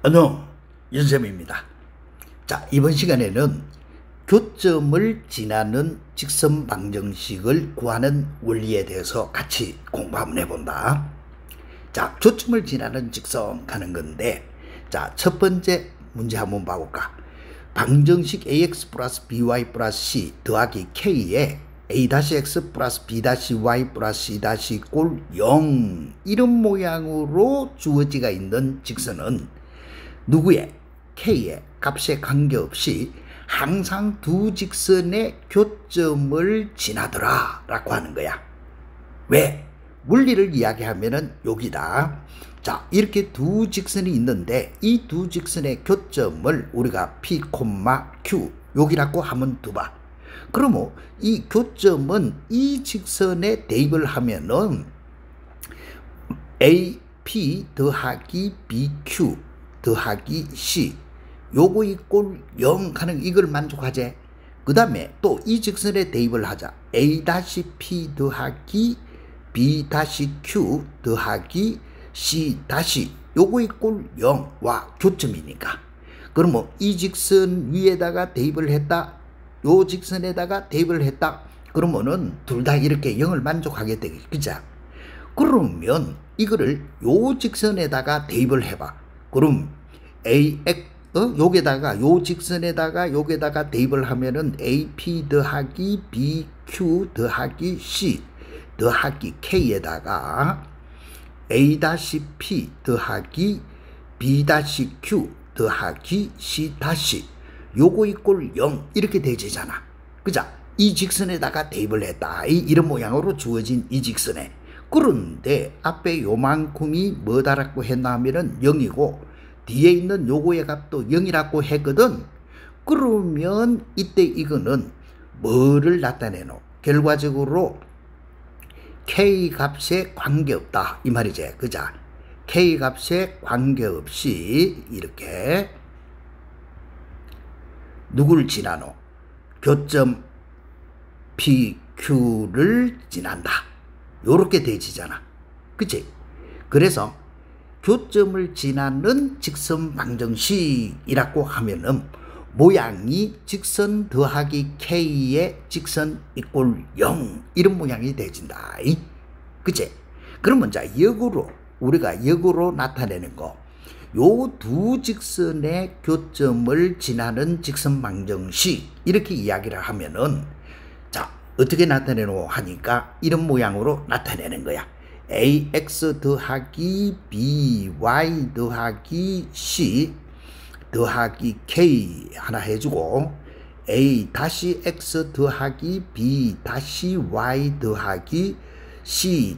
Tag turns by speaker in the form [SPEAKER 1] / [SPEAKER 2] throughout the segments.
[SPEAKER 1] 안녕, 윤쌤입니다. 자, 이번 시간에는 교점을 지나는 직선 방정식을 구하는 원리에 대해서 같이 공부 한번 해본다. 자, 교점을 지나는 직선 가는 건데, 자, 첫 번째 문제 한번 봐볼까. 방정식 ax 플러스 by 플러스 c 더하기 k에 a-x 플러스 b-y 플러스 c 꼴 0 이런 모양으로 주어지가 있는 직선은 누구의 k의 값에 관계없이 항상 두 직선의 교점을 지나더라 라고 하는 거야. 왜? 물리를 이야기하면은 여기다. 자, 이렇게 두 직선이 있는데 이 두 직선의 교점을 우리가 P, Q 여기라고 한번 두봐. 그러면 이 교점은 이 직선에 대입을 하면은 AP 더하기 BQ 더하기 C 요거 이꼴 0 하는 이걸 만족하지. 그 다음에 또 이 직선에 대입을 하자. A-P 더하기 B-Q 더하기 C 요거 이꼴 0와 교점이니까. 그러면 이 직선 위에다가 대입을 했다. 요 직선에다가 대입을 했다. 그러면은 둘 다 이렇게 0을 만족하게 되겠지. 그죠? 그러면 이거를 요 직선에다가 대입을 해봐. 그럼 요게다가 요 직선에다가 요게다가 대입을 하면은 AP 더하기 BQ 더하기 C 더하기 K에다가 A-P 더하기 B-Q 더하기 C 요거 이꼴 0 이렇게 되잖아. 그죠? 이 직선에다가 대입을 했다. 이런 모양으로 주어진 이 직선에. 그런데 앞에 요만큼이 뭐다라고 했나 하면은 0이고 뒤에 있는 요거의 값도 0이라고 했거든. 그러면 이때 이거는 뭐를 나타내노? 결과적으로 K 값에 관계없다 이 말이지. 그죠? K 값에 관계없이 이렇게 누구를 지나노? 교점 PQ를 지난다. 요렇게 되지잖아. 그치? 그래서 교점을 지나는 직선 방정식이라고 하면은 모양이 직선 더하기 K의 직선 이꼴 0 이런 모양이 되진다. 그치? 그러면 자, 우리가 역으로 나타내는 거. 요 두 직선의 교점을 지나는 직선 방정식 이렇게 이야기를 하면은 자, 어떻게 나타내노 하니까 이런 모양으로 나타내는 거야. AX 더하기 BY 더하기 C 더하기 K 하나 해주고 A-X 더하기 B-Y 더하기 C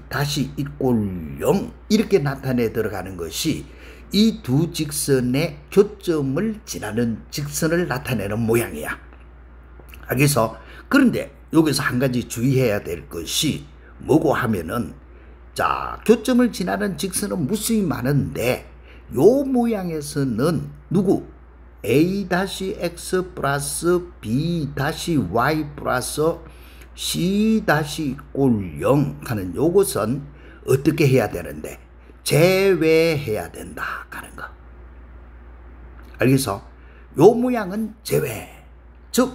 [SPEAKER 1] 이꼴 0 이렇게 나타내 들어가는 것이 이 두 직선의 교점을 지나는 직선을 나타내는 모양이야. 그래서 그런데 여기서 한 가지 주의해야 될 것이 뭐고 하면은 자, 교점을 지나는 직선은 무수히 많은데 요 모양에서는 누구? A-X 플러스 B-Y 플러스 C 꼴 0 하는 요것은 어떻게 해야 되는데 제외해야 된다 하는 거. 알겠어? 요 모양은 제외. 즉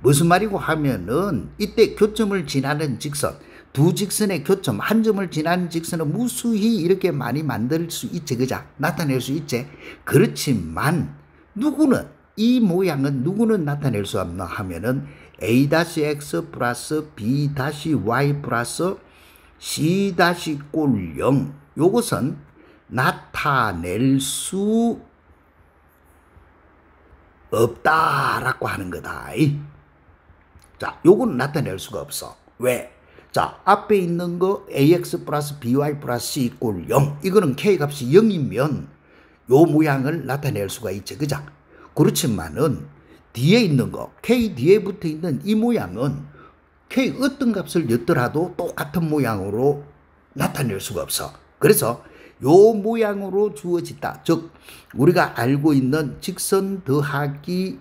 [SPEAKER 1] 무슨 말이고 하면은 이때 교점을 지나는 직선 두 직선의 교점 한 점을 지나는 직선은 무수히 이렇게 많이 만들 수 있지. 그죠? 나타낼 수 있지. 그렇지만 이 모양은 누구는 나타낼 수 없나 하면은 A-X 플러스 B-Y 플러스 C 꼴 0 요것은 나타낼 수 없다라고 하는 거다. 자, 요거는 나타낼 수가 없어. 왜? 자, 앞에 있는 거 AX 플러스 BY 플러스 C 꼴 0 이거는 K 값이 0이면 요 모양을 나타낼 수가 있지. 그죠? 그렇지만은 뒤에 있는 거 K 뒤에 붙어 있는 이 모양은 K 어떤 값을 였더라도 똑같은 모양으로 나타낼 수가 없어. 그래서 요 모양으로 주어진다. 즉 우리가 알고 있는 직선 더하기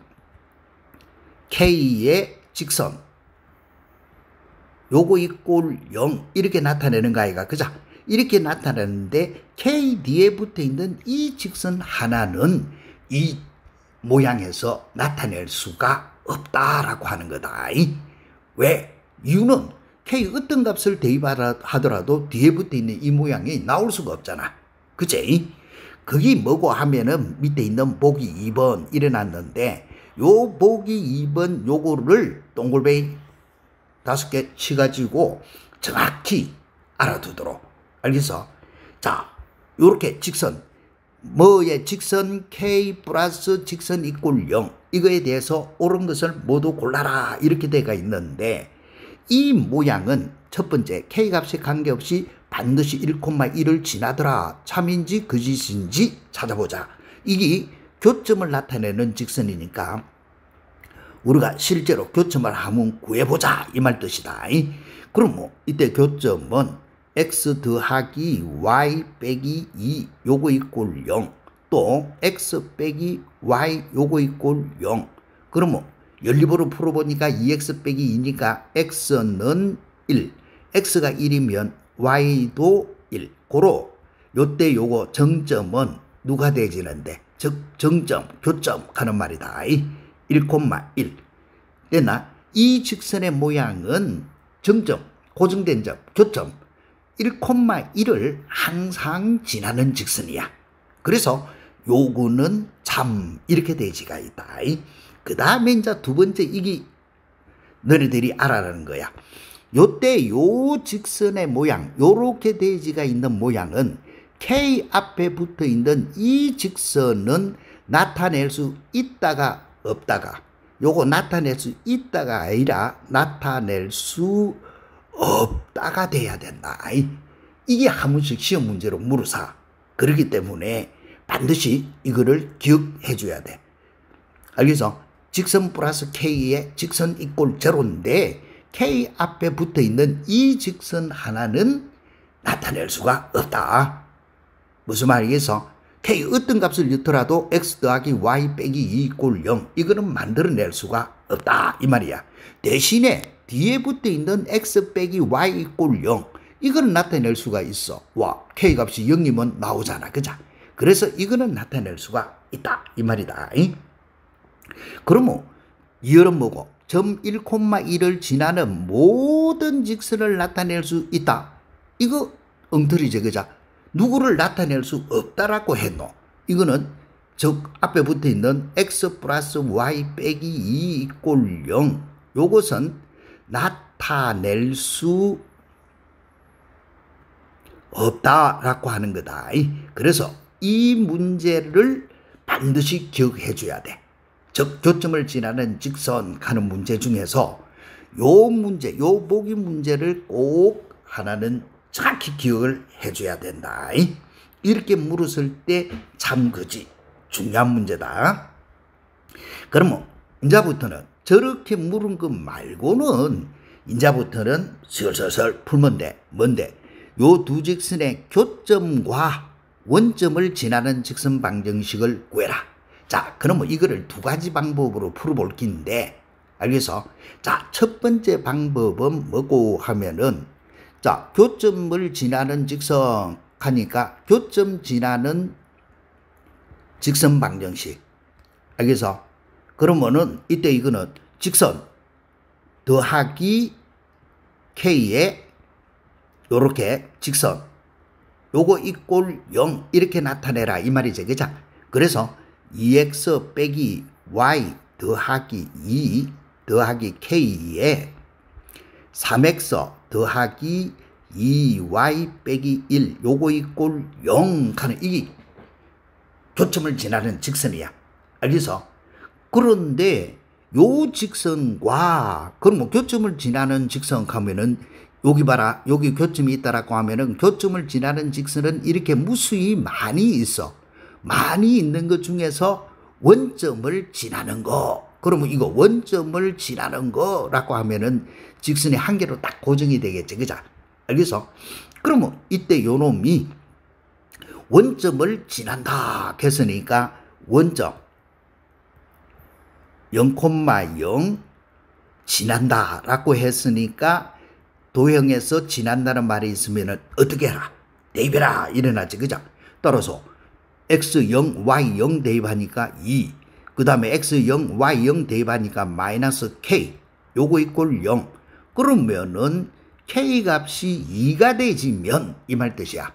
[SPEAKER 1] K의 직선 요거 이꼴 0 이렇게 나타내는 거 아이가. 그죠? 이렇게 나타나는데 K 뒤에 붙어 있는 이 직선 하나는 이 모양에서 나타낼 수가 없다라고 하는 거다. 왜? 이유는 K 어떤 값을 대입하더라도 뒤에 붙어 있는 이 모양이 나올 수가 없잖아. 그치? 그게 뭐고 하면은 밑에 있는 보기 2번 일어났는데 요 보기 2번 요거를 동글뱅이 5개 치가지고 정확히 알아두도록. 알겠어? 자, 요렇게 직선 뭐의 직선 K 플러스 직선 이꼴 0 이거에 대해서 옳은 것을 모두 골라라 이렇게 되어 있는데 이 모양은 첫 번째 K 값에 관계없이 반드시 1,1을 지나더라. 참인지 거짓인지 찾아보자. 이게 교점을 나타내는 직선이니까 우리가 실제로 교점을 한번 구해보자 이 말 뜻이다. 그럼 뭐 이때 교점은 x 더하기 y 빼기 2 요거 이꼴 0 또 x 빼기 y 요거 이꼴 0 그러면 연립으로 풀어보니까 2x 빼기 2니까 x는 1 x가 1이면 y도 1 고로 요때 요거 정점은 누가 되지는데 즉 정점 교점 하는 말이다. 1,1 됐나? 이 직선의 모양은 정점 고정된 점 교점 1,1을 항상 지나는 직선이야. 그래서 요거는 참 이렇게 되지가 있다. 그 다음에 이제 두 번째 이게 너희들이 알아라는 거야. 요때 요 직선의 모양 요렇게 되지가 있는 모양은 K 앞에 붙어 있는 이 직선은 나타낼 수 있다가 없다가 요거 나타낼 수 있다가 아니라 나타낼 수 없다가 돼야 된다. 이게 한 번씩 시험 문제로 물어서 그렇기 때문에 반드시 이거를 기억해 줘야 돼. 알겠어? 직선 플러스 K의 직선 이꼴 제로인데 K 앞에 붙어 있는 이 직선 하나는 나타낼 수가 없다. 무슨 말이겠어? K 어떤 값을 넣더라도 x 더하기 y 빼기 2 이꼴 0 이거는 만들어낼 수가 없다 이 말이야. 대신에 뒤에 붙어 있는 x 빼기 y 이꼴 0 이거는 나타낼 수가 있어. 와 K 값이 0이면 나오잖아. 그죠? 그래서 이거는 나타낼 수가 있다 이 말이다. 그러면 이열은 뭐고? 점 1,1을 지나는 모든 직선을 나타낼 수 있다. 이거 엉터리지 그죠? 누구를 나타낼 수 없다라고 했노. 이거는 즉 앞에 붙어 있는 x 플러스 y 빼기 2 이꼴 0 요것은 나타낼 수 없다라고 하는 거다. 그래서 이 문제를 반드시 기억해 줘야 돼. 즉 교점을 지나는 직선 하는 문제 중에서 요 문제 요 보기 문제를 꼭 하나는 정확히 기억을 해줘야 된다. 이렇게 물었을 때 참 그지 중요한 문제다. 그러면 이제부터는 저렇게 물은 것 말고는 이제부터는 슬슬 풀면 돼. 뭔데? 요 두 직선의 교점과 원점을 지나는 직선 방정식을 구해라. 자, 그러면 이거를 두 가지 방법으로 풀어볼 긴데 알겠어? 자, 첫 번째 방법은 뭐고 하면은 자, 교점을 지나는 직선 하니까 교점 지나는 직선 방정식. 알겠어? 그러면은 이때 이거는 직선 더하기 K에 요렇게 직선 요거 이꼴 0 이렇게 나타내라 이 말이지. 그죠? 그래서 2x 빼기 y 더하기 2 더하기 K에 3x 더하기 2y 빼기 1 요거 이꼴 0 하는 이게 교점을 지나는 직선이야. 알겠어? 그런데 요 직선과 그럼 뭐 교점을 지나는 직선 하면은 여기 봐라 여기 교점이 있다라고 하면은 교점을 지나는 직선은 이렇게 무수히 많이 있어. 많이 있는 것 중에서 원점을 지나는 거. 그러면 이거 원점을 지나는 거라고 하면은 직선이 한 개로 딱 고정이 되겠지. 그죠? 알겠어? 그러면 이때 요 놈이 원점을 지난다 했으니까 원점 0,0 지난다 라고 했으니까 도형에서 지난다는 말이 있으면 어떻게 해라? 대입해라 이래놨지. 그죠? 따라서 x0 y0 대입하니까 2, 그 다음에 x0 y0 대입하니까 마이너스 k, 요거 이꼴 0. 그러면은 k 값이 2가 되지면 이 말 뜻이야.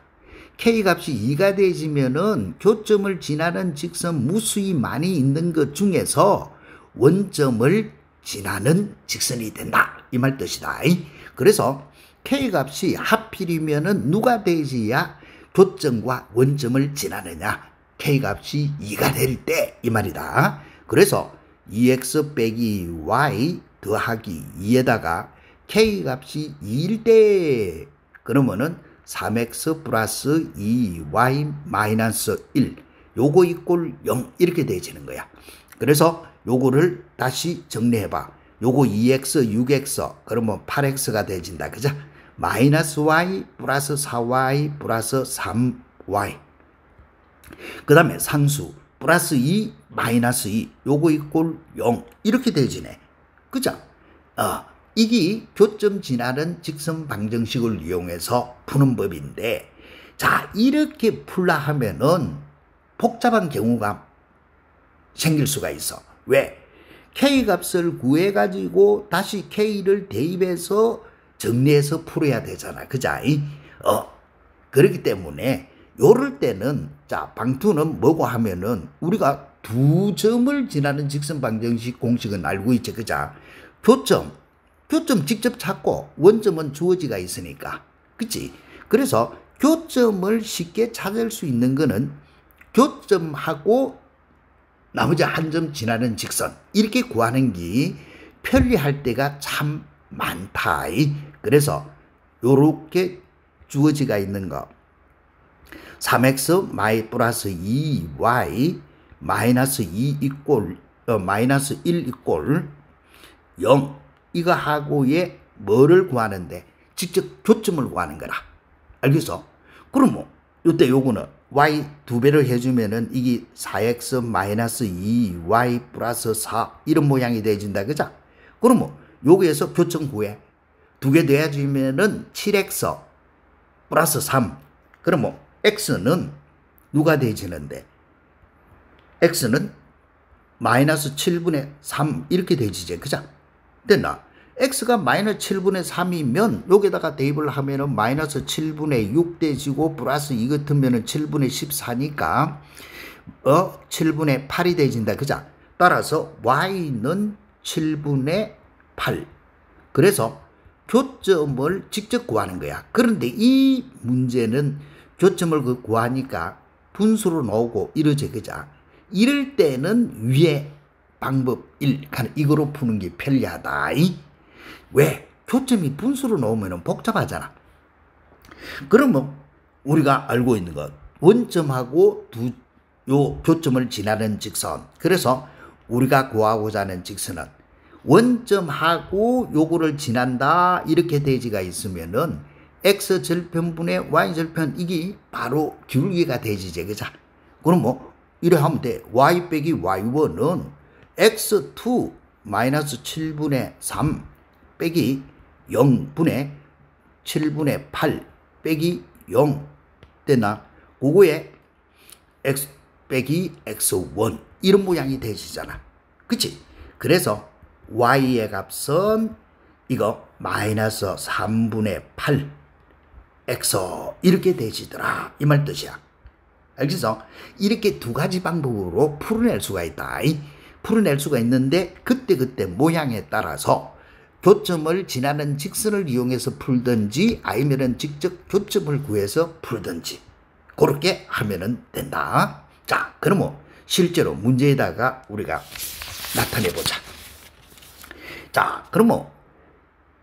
[SPEAKER 1] k 값이 2가 되지면은 교점을 지나는 직선 무수히 많이 있는 것 중에서 원점을 지나는 직선이 된다 이 말 뜻이다. 그래서 k 값이 하필이면은 누가 되지야 교점과 원점을 지나느냐? k 값이 2가 될 때 이 말이다. 그래서 2x 빼기 y 더하기 2에다가 k 값이 2일 때 그러면은 3x 플러스 2y 마이너스 1 요거 이꼴 0 이렇게 되어지는 거야. 그래서 요거를 다시 정리해봐. 요거 2x 6x 그러면 8x가 되어진다. 그죠? 마이너스 y 플러스 4y 플러스 3y 그 다음에 상수 플러스 2 마이너스 2 요거 이꼴 0 이렇게 되어지네. 그죠? 이게 교점 지나는 직선 방정식을 이용해서 푸는 법인데, 자 이렇게 풀라 하면은 복잡한 경우가 생길 수가 있어. 왜? k 값을 구해 가지고 다시 k를 대입해서 정리해서 풀어야 되잖아. 그자? 그렇기 때문에 요럴 때는 자 방투는 뭐고 하면은 우리가 두 점을 지나는 직선 방정식 공식은 알고 있지. 그자? 교점 직접 찾고 원점은 주어지가 있으니까. 그치? 그래서 교점을 쉽게 찾을 수 있는 거는 교점하고 나머지 한 점 지나는 직선 이렇게 구하는 게 편리할 때가 참 많다. 그래서 요렇게 주어지가 있는 거 3x 마이 플러스 2y 마이너스 2 이꼴 마이너스 1 이꼴 0 이거 하고의 뭐를 구하는데 직접 교점을 구하는 거라. 알겠어? 그러면 요때 요거는 y 2배를 해주면은 이게 4x 마이너스 2y 플러스 4 이런 모양이 되어진다. 그죠? 그러면 여기에서 교점 구해. 2개 더해주면은 7x 플러스 3. 그러면 x는 누가 되어지는데? x는 마이너스 7분의 3 이렇게 되어지지. 그죠? 됐나? x가 마이너스 7분의 3이면 여기다가 대입을 하면은 마이너스 7분의 6 되지고 플러스 이 같으면은 7분의 14니까 7분의 8이 되진다. 그죠? 따라서 y는 7분의 8. 그래서 교점을 직접 구하는 거야. 그런데 이 문제는 교점을 구하니까 분수로 나오고 이러지. 그죠? 이럴 때는 위에 방법 1, 이거로 푸는 게 편리하다. 왜? 교점이 분수로 나오면 복잡하잖아. 그러면 우리가 알고 있는 것, 원점하고 요 교점을 지나는 직선. 그래서 우리가 구하고자 하는 직선은 원점하고 요거를 지난다 이렇게 대지가 있으면은 x절편분의 y절편 이게 바로 기울기가 대지제. 그죠? 그럼 뭐 이래 하면 돼. y 빼기 y1은 x2 마이너스 7분의 3 빼기 0분의 7분의 8 빼기 0 됐나? 그거에 x 빼기 x1 이런 모양이 되시잖아. 그치? 그래서 y의 값은 이거 마이너스 3분의 8 x 이렇게 되시더라 이 말 뜻이야. 알겠어? 이렇게 두 가지 방법으로 풀어낼 수가 있다. 풀어낼 수가 있는데 그때 모양에 따라서 교점을 지나는 직선을 이용해서 풀든지 아니면은 직접 교점을 구해서 풀든지 그렇게 하면은 된다. 자, 그러면 실제로 문제에다가 우리가 나타내 보자. 자, 그러면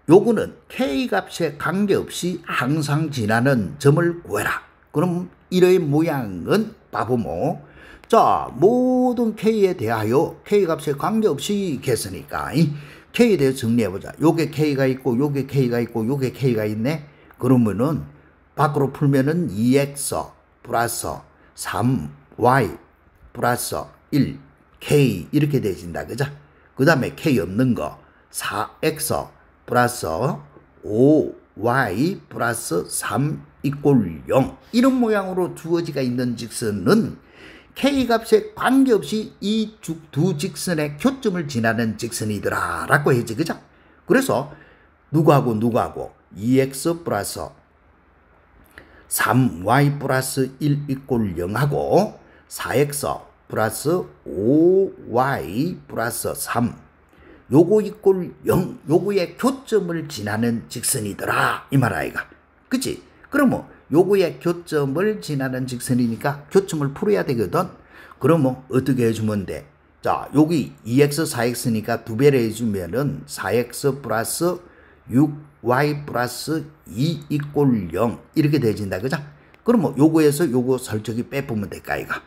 [SPEAKER 1] 요거는 k 값에 관계없이 항상 지나는 점을 구해라. 그럼 이러의 모양은 봐보면 자 모든 k에 대하여 k 값에 관계없이 겠으니까 k에 대해 정리해보자. 요게 k가 있고 요게 k가 있고 요게 k가 있네. 그러면은 밖으로 풀면은 2x 플러스 3y 플러스 1 k 이렇게 되어진다. 그죠? 그 다음에 k 없는 거 4x 플러스 5y 플러스 3 이꼴 0 이런 모양으로 주어지가 있는 직선은 K값에 관계없이 이 두 직선의 교점을 지나는 직선이더라 라고 했지, 그죠? 그래서 누구하고 2x 플러스 3y 플러스 1 이꼴 0하고 4x 플러스 5y 플러스 3 요거 이꼴 0 요거의 교점을 지나는 직선이더라 이 말 아이가, 그치? 그러면 요거의 교점을 지나는 직선이니까 교점을 풀어야 되거든. 그러면 어떻게 해주면 돼? 자, 여기 2x 4x니까 두 배를 해주면은 4x 플러스 6y 플러스 2 이꼴 0 이렇게 되진다, 그죠? 그러면 요거에서 요거 설정이 빼보면 될까 이가.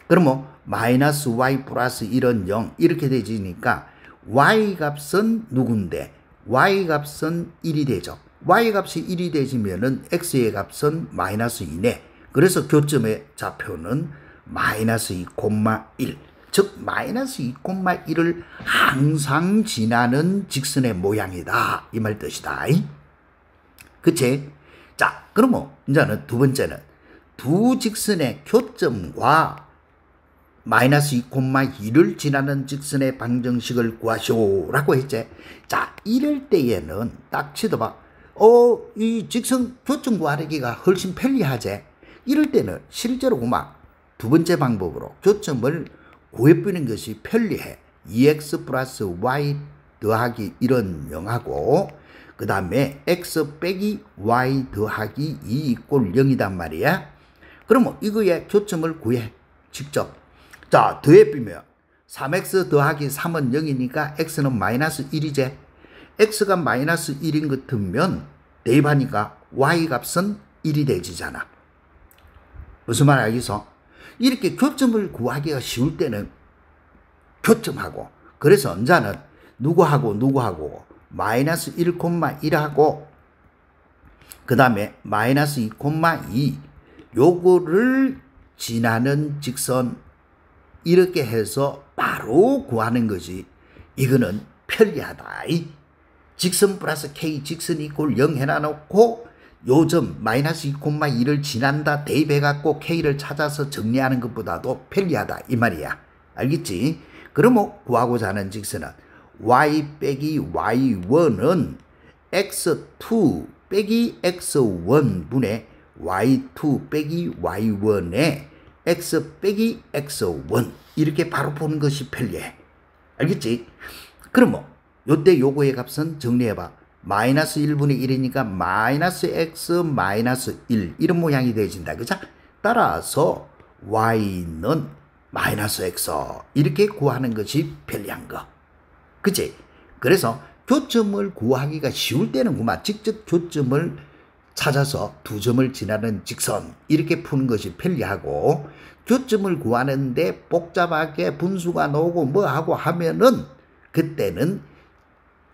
[SPEAKER 1] 그러면 마이너스 y 플러스 1은 0 이렇게 되지니까 y 값은 누군데? y 값은 1이 되죠. y 값이 1이 되지면은 x의 값은 마이너스 2네. 그래서 교점의 좌표는 마이너스 2,1. 즉 마이너스 2,1을 항상 지나는 직선의 모양이다 이 말 뜻이다. 그치? 자, 그러면 이제는 두 번째는 두 직선의 교점과 마이너스 2,2를 지나는 직선의 방정식을 구하시오라고 했지. 자, 이럴 때에는 딱 치더봐. 이 직선 교점 구하기가 훨씬 편리하지. 이럴 때는 실제로 그만 두 번째 방법으로 교점을 구해보는 것이 편리해. 2x 플러스 y 더하기 1은 0하고 그 다음에 x 빼기 y 더하기 2 이꼴 0이단 말이야. 그러면 이거의 교점을 구해 직접. 자, 더해보면 3x 더하기 3은 0이니까 x는 마이너스 1이지. x가 마이너스 1인 것 같으면 대입하니까 y 값은 1이 되지잖아. 무슨 말 알겠어? 이렇게 교점을 구하기가 쉬울 때는 교점하고, 그래서 언제는 누구하고 마이너스 1,1하고 그 다음에 마이너스 2,2 요거를 지나는 직선 이렇게 해서 바로 구하는 거지. 이거는 편리하다. 직선 플러스 K 직선 이꼴 0 해놔놓고 요점 마이너스 2,2를 지난다 대입해갖고 K를 찾아서 정리하는 것보다도 편리하다 이 말이야. 알겠지? 그러면 구하고자 하는 직선은 y 빼기 y1은 x2 빼기 x1 분의 y2 빼기 y1에 x 빼기 x1 이렇게 바로 보는 것이 편리해. 알겠지? 그러면 요때 요거의 값은 정리해봐. 마이너스 1분의 1이니까 마이너스 x 마이너스 1 이런 모양이 되어진다. 그죠? 따라서 y는 마이너스 x 이렇게 구하는 것이 편리한 거. 그치? 그래서 교점을 구하기가 쉬울 때는 그만 직접 교점을 찾아서 두 점을 지나는 직선 이렇게 푸는 것이 편리하고, 교점을 구하는데 복잡하게 분수가 나오고 뭐하고 하면은 그때는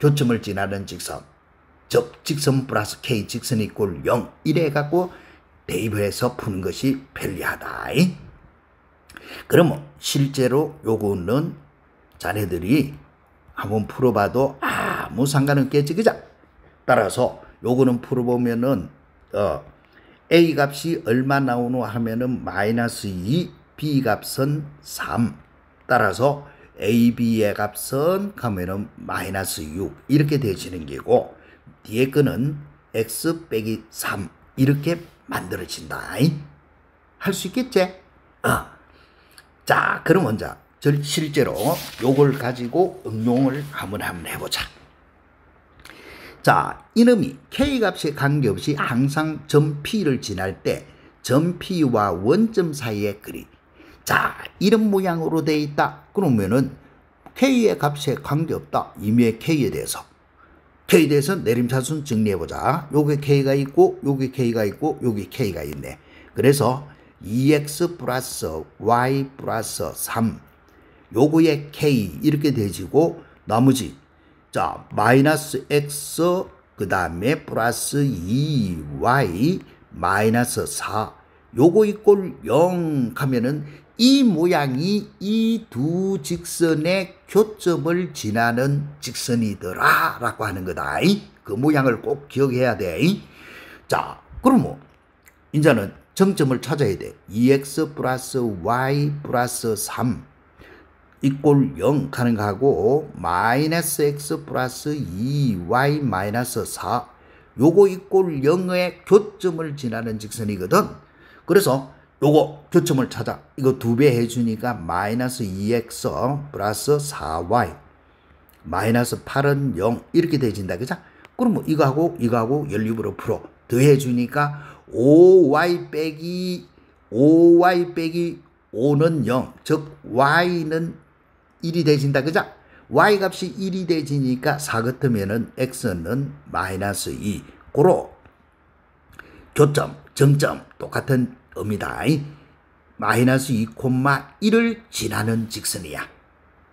[SPEAKER 1] 교점을 지나는 직선, 즉 직선 플러스 K 직선 이꼴 0 이래 갖고 대입해서 푸는 것이 편리하다. 그러면 실제로 요거는 자네들이 한번 풀어봐도 아무 상관없겠지, 그죠? 따라서 요거는 풀어보면은 A 값이 얼마 나오노 하면은 마이너스 2, B 값은 3. 따라서 A, B의 값은 가면은 마이너스 6 이렇게 되어지는 게고, 뒤에 거는 X 빼기 3 이렇게 만들어진다. 할 수 있겠지? 자, 그럼 먼저 실제로 요걸 가지고 응용을 한번 해보자. 자, 이놈이 K값에 관계없이 항상 점 P를 지날 때 점 P와 원점 사이의 거리. 자, 이런 모양으로 되어 있다. 그러면은 K의 값에 관계없다. 임의의 K에 대해서. K에 대해서 내림차순 정리해보자. 요게 K가 있고, 요게 K가 있고, 요게 K가 있네. 그래서 2x 플러스 y 플러스 3 요거의 K 이렇게 되지고, 나머지 자 마이너스 x 그 다음에 플러스 2y 마이너스 4 요거 이꼴 0 하면은 이 모양이 이 두 직선의 교점을 지나는 직선이더라 라고 하는 거다. 그 모양을 꼭 기억해야 돼. 자, 그러면 이제는 정점을 찾아야 돼. 2x 플러스 y 플러스 3 이꼴 0 가는 거하고 마이너스 x 플러스 2y 마이너스 4 요거 이꼴 0의 교점을 지나는 직선이거든. 그래서 요거 교점을 찾아. 이거 2배 해주니까 마이너스 2x 플러스 4y 마이너스 8은 0 이렇게 돼진다. 그죠? 그럼 뭐 이거하고 연립으로 풀어. 더해주니까 5y 빼기 5는 0. 즉 y는 1이 돼진다. 그죠? y 값이 1이 돼지니까 4 같으면은 x는 마이너스 2. 고로 교점, 정점 똑같은 의미다. 마이너스 2,1을 지나는 직선이야.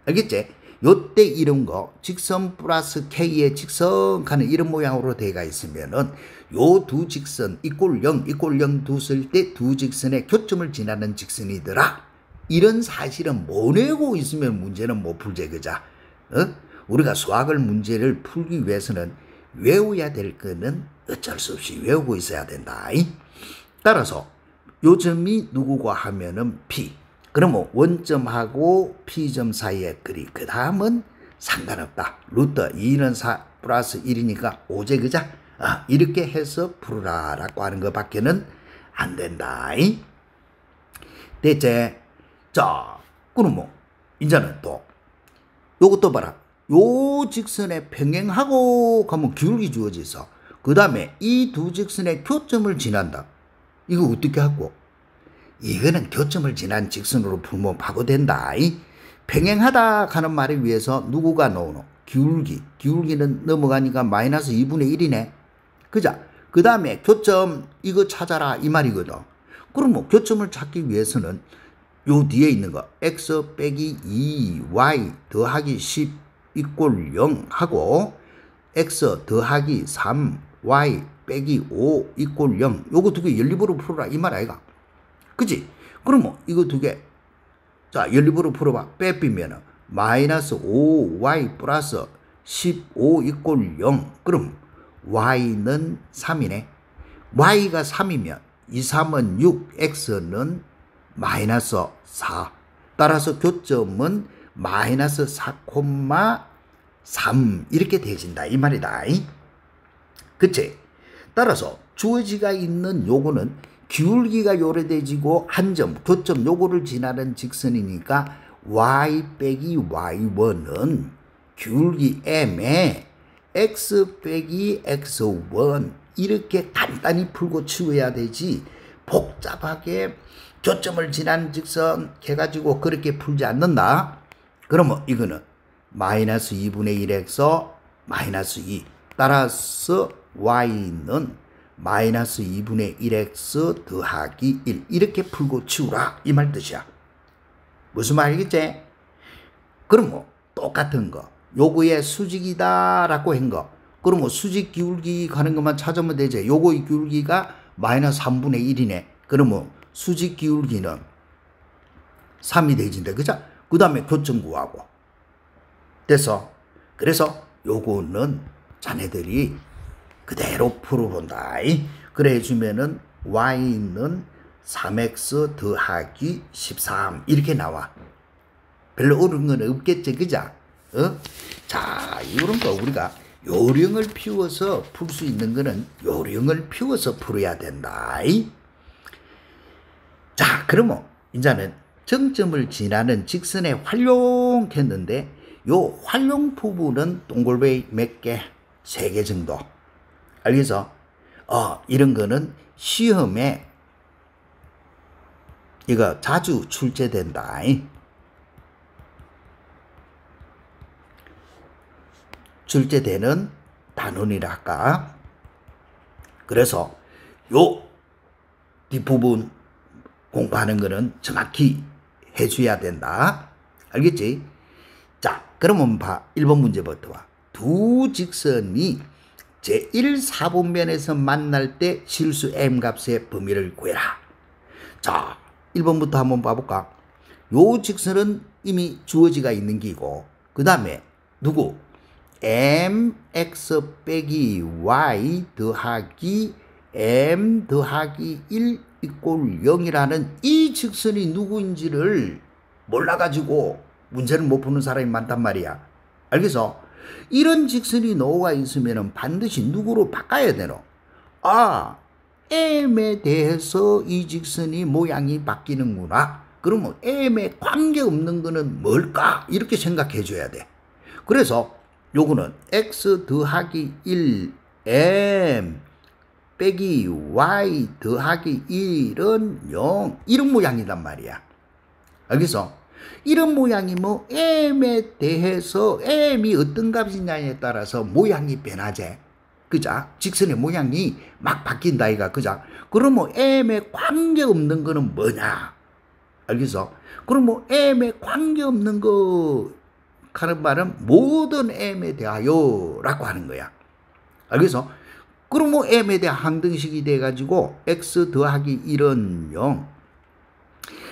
[SPEAKER 1] 알겠지? 요때 이런 거 직선 플러스 k의 직선하는 이런 모양으로 되어 있으면은 요 두 직선 이꼴 0 두 쓸 때 두 직선의 교점을 지나는 직선이더라. 이런 사실은 모르고 있으면 문제는 못 풀지. 그자? 우리가 수학을 문제를 풀기 위해서는 외워야 될 거는 어쩔 수 없이 외우고 있어야 된다. 따라서 요 점이 누구고 하면은 P. 그러면 원점하고 P점 사이의 거리. 그 다음은 상관없다. 루트 2는 4 플러스 1이니까 5제. 그자? 이렇게 해서 풀으라라고 하는 것밖에는 안 된다. 대체 자, 그럼 이제는 또 요것도 봐라. 요 직선에 평행하고 가면 기울기 주어져서 그 다음에 이 두 직선의 교점을 지난다. 이거 어떻게 하고? 이거는 교점을 지난 직선으로 풀면 바보 된다. 평행하다 하는 말에 위해서 누구가 나오노? 기울기는 넘어가니까 마이너스 2분의 1이네. 그자? 그 다음에 교점 이거 찾아라 이 말이거든. 그럼 교점을 찾기 위해서는 요 뒤에 있는 거 x 빼기 2y 더하기 10 이꼴 0 하고 x 더하기 3y 빼기 5 이꼴 0 요거 두 개 연립으로 풀어라 이 말 아이가. 그치? 그럼 이거 두 개 자 연립으로 풀어봐. 빼삐면은 마이너스 5y 플러스 15 이꼴 0 그럼 y는 3이네. y가 3이면 2, 3은 6 x는 마이너스 4. 따라서 교점은 마이너스 4,3 이렇게 되진다 이 말이다. 그치? 따라서 주어지가 있는 요거는 기울기가 요래 되지고 한 점, 교점 요거를 지나는 직선이니까 y 빼기 y1은 기울기 m에 x 빼기 x1 이렇게 간단히 풀고 치워야 되지 복잡하게 교점을 지난 직선 해가지고 그렇게 풀지 않는다. 그러면 이거는 마이너스 2분의 1x 마이너스 2 따라서 y는 마이너스 2분의 1x 더하기 1 이렇게 풀고 치우라 이 말 뜻이야. 무슨 말이겠지? 그럼 똑같은 거 요거의 수직이다 라고 한 거 그럼 수직 기울기 가는 것만 찾으면 되지. 요거의 기울기가 마이너스 3분의 1이네. 그러면 수직 기울기는 3이 되진다. 그죠? 그 다음에 교점 구하고. 됐어. 그래서 요거는 자네들이 그대로 풀어본다. 그래 주면은 y는 3x 더하기 13 이렇게 나와. 별로 어려운 건 없겠지. 그죠? 자, 이런 거 우리가 요령을 피워서 풀 수 있는 거는 요령을 피워서 풀어야 된다. 자, 그러면 이제는 정점을 지나는 직선에 활용했는데 요 활용 부분은 동글베이 몇 개? 3개 정도. 알겠어? 이런 거는 시험에 이거 자주 출제된다. 출제되는 단원이라 할까? 그래서 요 뒷부분 공부하는 거는 정확히 해줘야 된다. 알겠지? 자, 그러면 봐. 1번 문제부터 봐. 두 직선이 제1사분면에서 만날 때 실수 m 값의 범위를 구해라. 자, 1번부터 한번 봐볼까? 요 직선은 이미 주어지가 있는 기고 그 다음에 누구? mx 빼기 y 더하기 m 더하기 1 이꼴 0이라는 이 직선이 누구인지를 몰라가지고 문제를 못 푸는 사람이 많단 말이야. 알겠어? 이런 직선이 나와 있으면 반드시 누구로 바꿔야 되노? 아, m에 대해서 이 직선이 모양이 바뀌는구나. 그러면 m에 관계없는 거는 뭘까? 이렇게 생각해 줘야 돼. 그래서 요거는 x 더하기 1 m 빼기 y 더하기 1은 0 이런 모양이단 말이야. 알겠어? 이런 모양이 뭐 m에 대해서 m이 어떤 값이냐에 따라서 모양이 변하지. 그자? 직선의 모양이 막 바뀐다 이가. 그자? 그럼 뭐 m에 관계없는 거는 뭐냐? 알겠어? 그럼 뭐 m에 관계없는 거 하는 말은 모든 m에 대하여 라고 하는 거야. 알겠어? 그럼 뭐 m에 대한 항등식이 돼가지고 x 더하기 1은 0.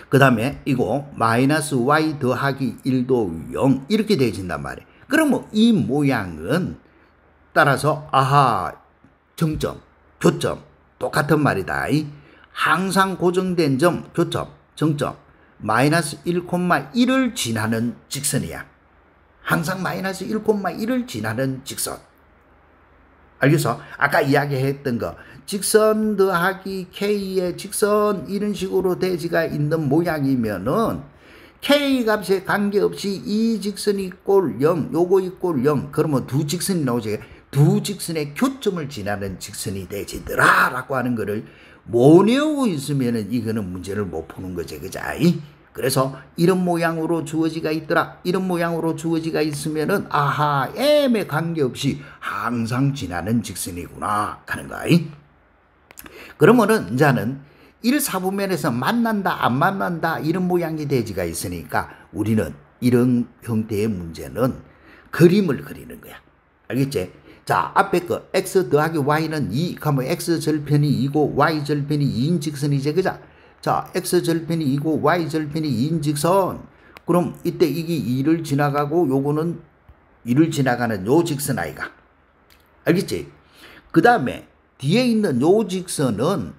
[SPEAKER 1] 그 다음에 이거 마이너스 y 더하기 1도 0 이렇게 되어진단 말이에요. 그러면 이 모양은 따라서 아하 정점, 교점 똑같은 말이다. 항상 고정된 점, 교점, 정점 마이너스 1,1을 지나는 직선이야. 항상 마이너스 1,1을 지나는 직선. 알겠어? 아까 이야기했던 거 직선 더하기 k의 직선 이런 식으로 대지가 있는 모양이면은 k 값에 관계없이 이 직선이 꼴 0, 요거 이꼴 0 그러면 두 직선이 나오지. 두 직선의 교점을 지나는 직선이 되지더라 라고 하는 거를 못 외우고 있으면은 이거는 문제를 못 푸는 거지. 그자? 그래서 이런 모양으로 주어지가 있더라. 이런 모양으로 주어지가 있으면은 아하 m에 관계없이 항상 지나는 직선이구나 하는 거야. 그러면은 이제는 1사분면에서 만난다 안 만난다 이런 모양이 되지가 있으니까 우리는 이런 형태의 문제는 그림을 그리는 거야. 알겠지? 자, 앞에 거 x 더하기 y는 2 하면 x 절편이 2고 y 절편이 2인 직선이지. 그자? 자, x절편이 2고 y절편이 2인 직선. 그럼 이때 이게 2를 지나가고 요거는 2를 지나가는 요 직선 아이가. 알겠지? 그 다음에 뒤에 있는 요 직선은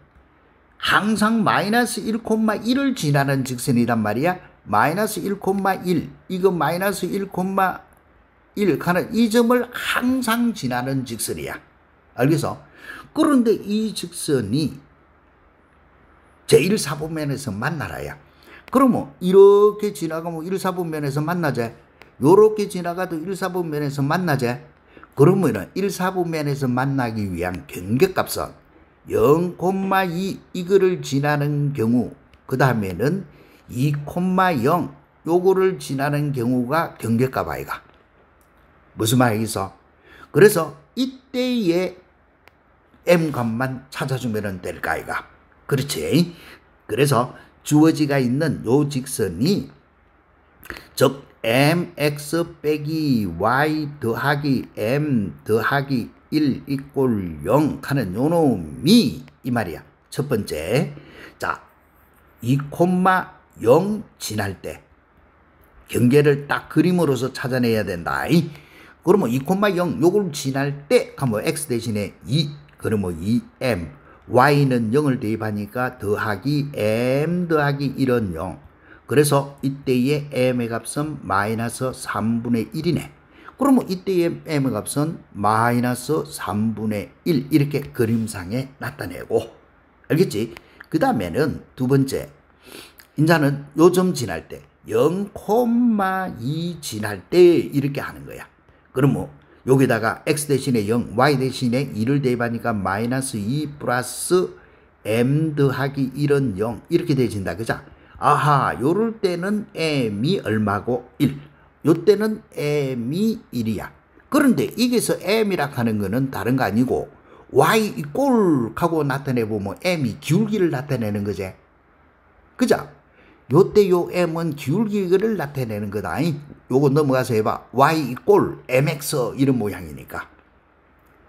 [SPEAKER 1] 항상 마이너스 1,1을 지나는 직선이란 말이야. 마이너스 1,1 이거 마이너스 1,1 하는 이 점을 항상 지나는 직선이야. 알겠어? 그런데 이 직선이 제1사분면에서 만나라야. 그러면 이렇게 지나가면 1사분면에서 만나자. 요렇게 지나가도 1사분면에서 만나자. 그러면은 1사분면에서 만나기 위한 경계값은 0,2 이거를 지나는 경우 그 다음에는 2,0 요거를 지나는 경우가 경계값 아이가. 무슨 말이겠어? 그래서 이때의 m값만 찾아주면 될까 아이가. 그렇지. 그래서 주어지가 있는 요 직선이 즉 mx 빼기 y 더하기 m 더하기 1 이꼴 0 하는 요 놈이 이 말이야. 첫 번째. 자, 2,0 지날 때 경계를 딱 그림으로서 찾아내야 된다. 그러면 2,0 요걸 지날 때 하면 x 대신에 2 그러면 2m y는 0을 대입하니까 더하기 m 더하기 1은 0. 그래서 이때의 m의 값은 마이너스 3분의 1이네. 그러면 이때의 m의 값은 마이너스 3분의 1 이렇게 그림상에 나타내고. 알겠지? 그 다음에는 두 번째. 인자는 요점 지날 때 0,2 지날 때 이렇게 하는 거야. 그러면 여기다가 x 대신에 0, y 대신에 2를 대입하니까 마이너스 2 플러스 m 더하기 1은 0 이렇게 되어진다. 그죠? 아하, 요럴 때는 m이 얼마고 1. 요 때는 m이 1이야. 그런데 여기서 m이라 하는 거는 다른 거 아니고 y 이꼴 하고 나타내보면 m이 기울기를 나타내는 거지. 그죠? 요때 요 m은 기울기를 나타내는 거다. 요거 넘어가서 해봐. y 이꼴 mx 이런 모양이니까.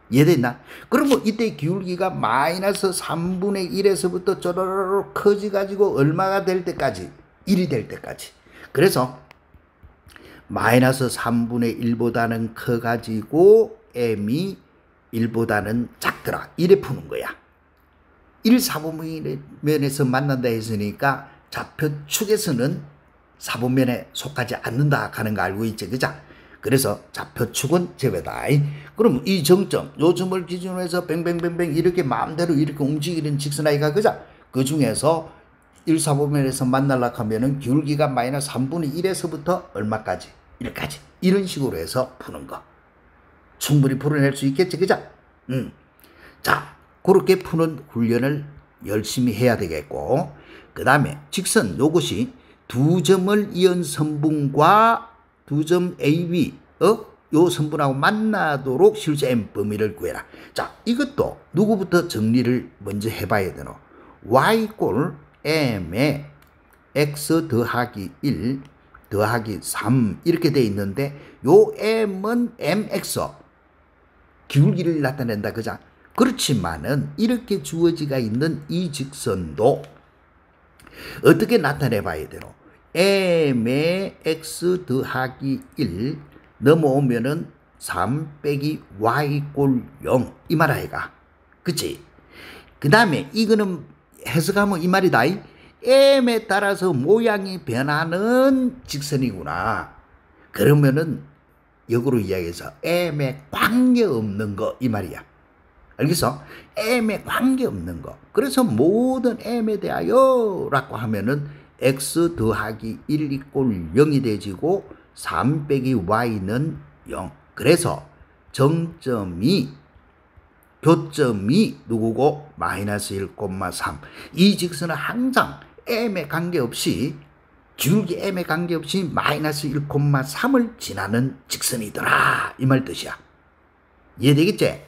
[SPEAKER 1] 이해됐나? 그러면 이때 기울기가 마이너스 3분의 1에서부터 쪼르르 커져가지고 얼마가 될 때까지? 1이 될 때까지. 그래서 마이너스 3분의 1보다는 커가지고 m이 1보다는 작더라. 이래 푸는 거야. 1사분면에서 만난다 했으니까 좌표축에서는 사분면에 속하지 않는다 하는 거 알고 있지, 그죠? 그래서 좌표축은 제외다. 그럼 이 정점, 요 점을 기준으로 해서 뱅뱅뱅뱅 이렇게 마음대로 이렇게 움직이는 직선 아이가, 그죠? 그 중에서 1사분면에서 만나려고 하면은 기울기가 마이너스 3분의 1에서부터 얼마까지? 1까지. 이런 식으로 해서 푸는 거. 충분히 풀어낼 수 있겠지, 그죠? 자, 그렇게 푸는 훈련을 열심히 해야 되겠고, 그 다음에 직선, 요것이 두 점을 이은 선분과 두 점 AB, 요 선분하고 만나도록 실수 M 범위를 구해라. 자, 이것도 누구부터 정리를 먼저 해봐야 되노? Y 꼴 M에 X 더하기 1 더하기 3 이렇게 돼 있는데, 요 M은 MX, 기울기를 나타낸다, 그죠? 그렇지만은 이렇게 주어지가 있는 이 직선도 어떻게 나타내 봐야 되노? M의 X 더하기 1 넘어오면은 3 빼기 Y 꼴 0 이 말 아이가, 그치? 그 다음에 이거는 해석하면 이 말이다. M에 따라서 모양이 변하는 직선이구나. 그러면은 역으로 이야기해서 M에 관계없는 거 이 말이야. 알겠어? M에 관계없는 거. 그래서 모든 M에 대하여 라고 하면은 X 더하기 1 이꼴 0이 되지고 3 빼기 Y는 0. 그래서 정점이, 교점이 누구고? 마이너스 1,3. 이 직선은 항상 M에 관계없이, 기울기 M에 관계없이 마이너스 1,3을 지나는 직선이더라. 이 말 뜻이야. 이해되겠지?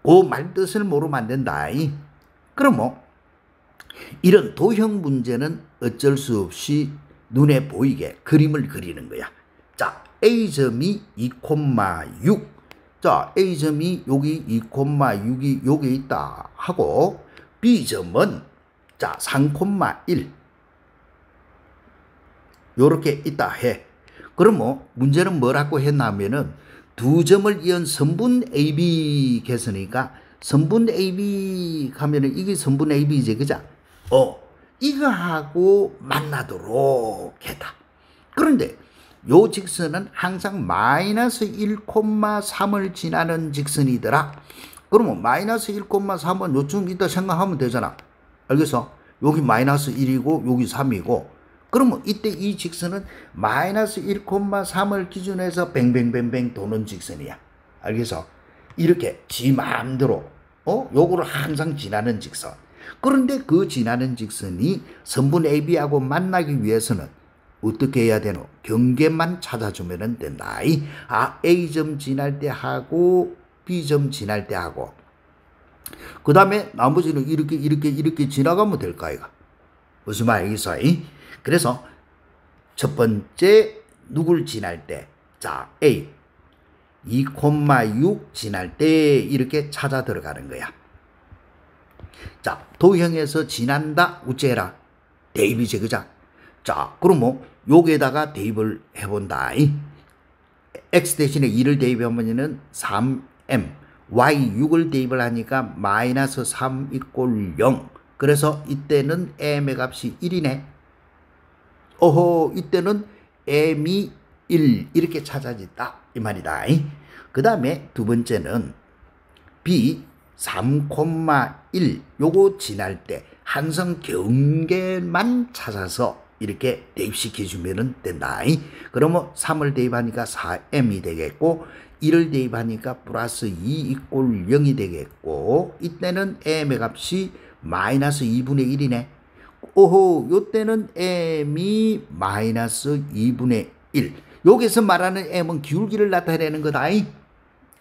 [SPEAKER 1] 그 말 뜻을 모르면 안 된다. 그럼 뭐 이런 도형 문제는 어쩔 수 없이 눈에 보이게 그림을 그리는 거야. 자, A점이 2,6. 자, A점이 여기 2,6이 여기 있다 하고, B점은 자 3,1 요렇게 있다 해. 그럼 뭐 문제는 뭐라고 했냐면은 두 점을 이은 선분 AB 했으니까, 선분 AB 하면은 이게 선분 AB지, 그죠? 이거하고 만나도록 했다. 그런데 요 직선은 항상 마이너스 1,3을 지나는 직선이더라. 그러면 마이너스 1,3은 요쯤 있다 생각하면 되잖아. 알겠어? 여기 마이너스 1이고 여기 3이고, 그러면 이때 이 직선은 마이너스 1,3을 기준해서 뱅뱅뱅뱅 도는 직선이야. 알겠어? 이렇게 지 마음대로 요거를 항상 지나는 직선. 그런데 그 지나는 직선이 선분 AB하고 만나기 위해서는 어떻게 해야 되노? 경계만 찾아주면 된다. A점 지날 때 하고 B점 지날 때 하고, 그 다음에 나머지는 이렇게 지나가면 될까 이가. 무슨 말이겠어? 그래서 첫 번째 누굴 지날 때, 자 A 2,6 지날 때 이렇게 찾아 들어가는 거야. 자, 도형에서 지난다 우째라 대입이지, 그자? 자, 그럼 뭐 여기에다가 대입을 해본다. X 대신에 2를 대입하면은 3M, Y 6을 대입을 하니까 마이너스 3 이꼴 0. 그래서 이때는 M의 값이 1이네. 이때는 M이 1 이렇게 찾아진다 이 말이다. 그 다음에 두 번째는 B 3,1 요거 지날 때 한성 경계만 찾아서 이렇게 대입시켜주면 된다. 그러면 3을 대입하니까 4M이 되겠고, 1을 대입하니까 플러스 2 이꼴 0이 되겠고, 이때는 M의 값이 마이너스 2분의 1이네. 요때는 M이 마이너스 2분의 1. 여기서 말하는 M은 기울기를 나타내는 거다.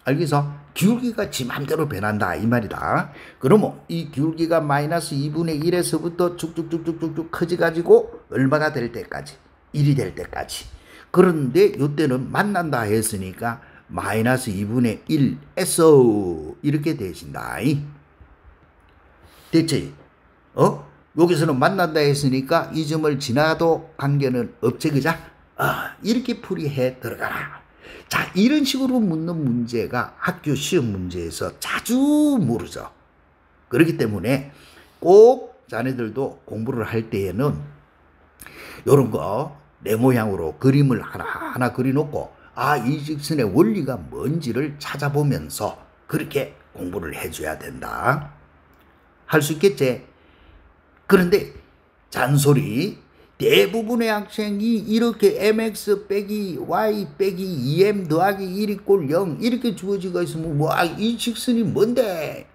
[SPEAKER 1] 알겠어? 기울기가 지 맘대로 변한다 이 말이다. 그러면 이 기울기가 마이너스 2분의 1에서부터 쭉쭉쭉쭉쭉 커져가지고 얼마가 될 때까지? 1이 될 때까지. 그런데 요때는 만난다 했으니까 마이너스 2분의 1에서 이렇게 되신다. 됐지? 여기서는 만난다 했으니까 이 점을 지나도 관계는 없지, 그자? 이렇게 풀이해 들어가라. 자, 이런 식으로 묻는 문제가 학교 시험 문제에서 자주 모르죠. 그렇기 때문에 꼭 자네들도 공부를 할 때에는 요런 거 내 모양으로 그림을 하나하나 그려놓고 이 직선의 원리가 뭔지를 찾아보면서 그렇게 공부를 해줘야 된다. 할 수 있겠지? 그런데 잔소리 대부분의 학생이 이렇게 mx 빼기 y 빼기 2m 더하기 1 = 0 이렇게 주어지고 있으면 이 직선이 뭔데?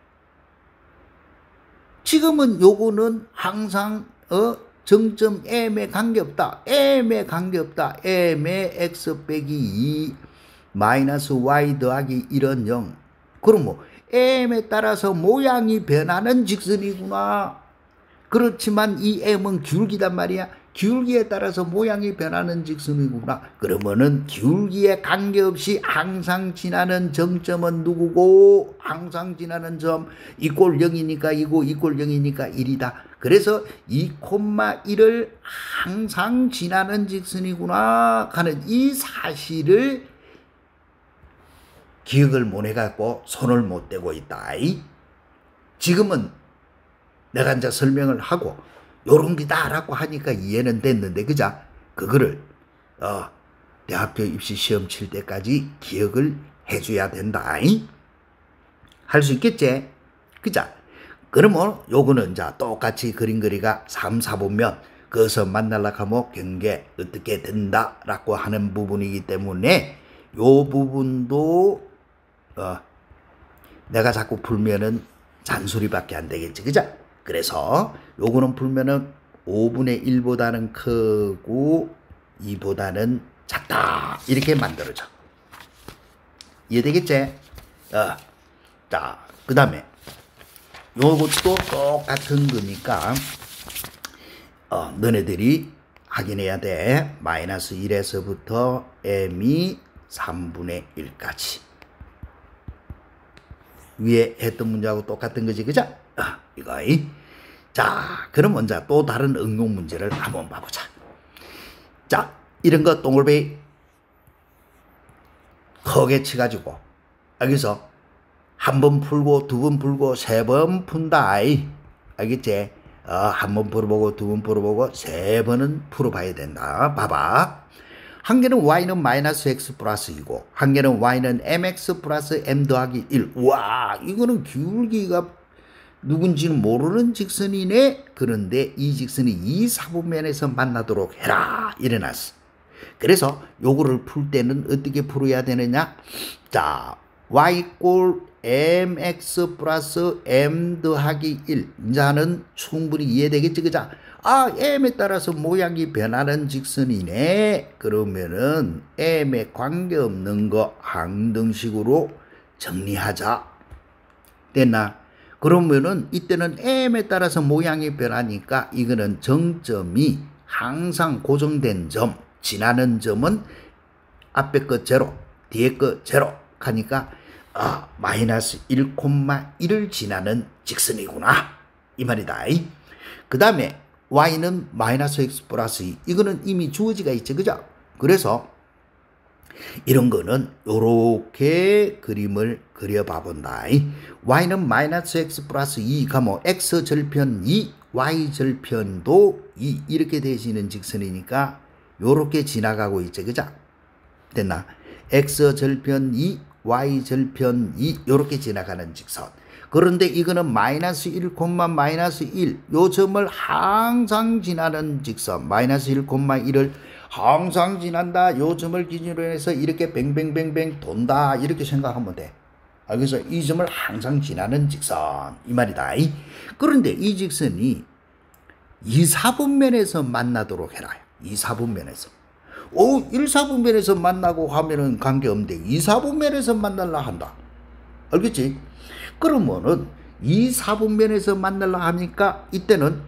[SPEAKER 1] 지금은 요거는 항상 정점 m에 관계없다. m에 관계없다. m에 x 빼기 2 마이너스 y 더하기 1은 0. 그럼 m에 따라서 모양이 변하는 직선이구나. 그렇지만 이 m은 기울기단 말이야. 기울기에 따라서 모양이 변하는 직선이구나. 그러면은 기울기에 관계없이 항상 지나는 정점은 누구고 항상 지나는 점 = 0이니까 2고 = 0이니까 1이다. 그래서 2,1을 항상 지나는 직선이구나 하는 이 사실을 기억을 못 해갖고 손을 못 대고 있다. 지금은 내가 이제 설명을 하고 요런 기다라고 하니까 이해는 됐는데 그자 그거를 대학교 입시 시험 칠 때까지 기억을 해줘야 된다. 할 수 있겠지? 그자 그러면 요거는 자 똑같이 그림 그리가 3, 4분면 거기서 만나려고 하면 경계 어떻게 된다라고 하는 부분이기 때문에 요 부분도 내가 자꾸 풀면은 잔소리밖에 안 되겠지. 그자? 그래서 요거는 풀면은 5분의 1보다는 크고 2보다는 작다. 이렇게 만들어져. 이해되겠지? 자, 그 다음에 요것도 똑같은 거니까 너네들이 확인해야 돼. 마이너스 1에서부터 m이 3분의 1까지. 위에 했던 문제하고 똑같은 거지. 그죠? 이거. 자, 그럼 먼저 또 다른 응용 문제를 한번 봐보자. 자, 이런 거 동글베이 크게 치가지고 여기서 한 번 풀고 두 번 풀고 세 번 푼다. 알겠지? 한 번 풀어보고 두 번 풀어보고 세 번은 풀어봐야 된다. 봐봐. 한 개는 y는 마이너스 x 플러스 2고 한 개는 y는 mx 플러스 m 더하기 1. 와, 이거는 기울기가 누군지는 모르는 직선이네. 그런데 이 직선이 2, 4분면에서 만나도록 해라. 이래놨어. 그래서 요거를 풀 때는 어떻게 풀어야 되느냐? 자, y = mx 플러스 m 더하기 1. 이제는 충분히 이해되겠지, 그자? m에 따라서 모양이 변하는 직선이네. 그러면은 m에 관계없는 거 항등식으로 정리하자. 됐나? 그러면은 이때는 m에 따라서 모양이 변하니까 이거는 정점이 항상 고정된 점, 지나는 점은 앞에 거 제로, 뒤에 거 제로 하니까 마이너스 1,1을 지나는 직선이구나. 이 말이다. 그 다음에 y는 마이너스 x 플러스 2. 이거는 이미 주어지가 있죠. 그죠? 그래서 이런 거는 요렇게 그림을 그려봐 본다. y는 마이너스 x 플러스 2 가면 x 절편 2, y 절편도 2 이렇게 되시는 직선이니까 요렇게 지나가고 있죠. 그죠? 됐나? x 절편 2, y 절편 2 요렇게 지나가는 직선. 그런데 이거는 마이너스 1, 마이너스 1 요 점을 항상 지나는 직선. 마이너스 1, 1을 항상 지난다. 요 점을 기준으로 해서 이렇게 뱅뱅뱅뱅 돈다. 이렇게 생각하면 돼. 그래서 이 점을 항상 지나는 직선. 이 말이다. 그런데 이 직선이 2, 4분면에서 만나도록 해라. 2, 4분면에서. 1, 4분면에서 만나고 하면은 관계없는데 2, 4분면에서 만날라 한다. 알겠지? 그러면은 2, 4분면에서 만날라 하니까 이때는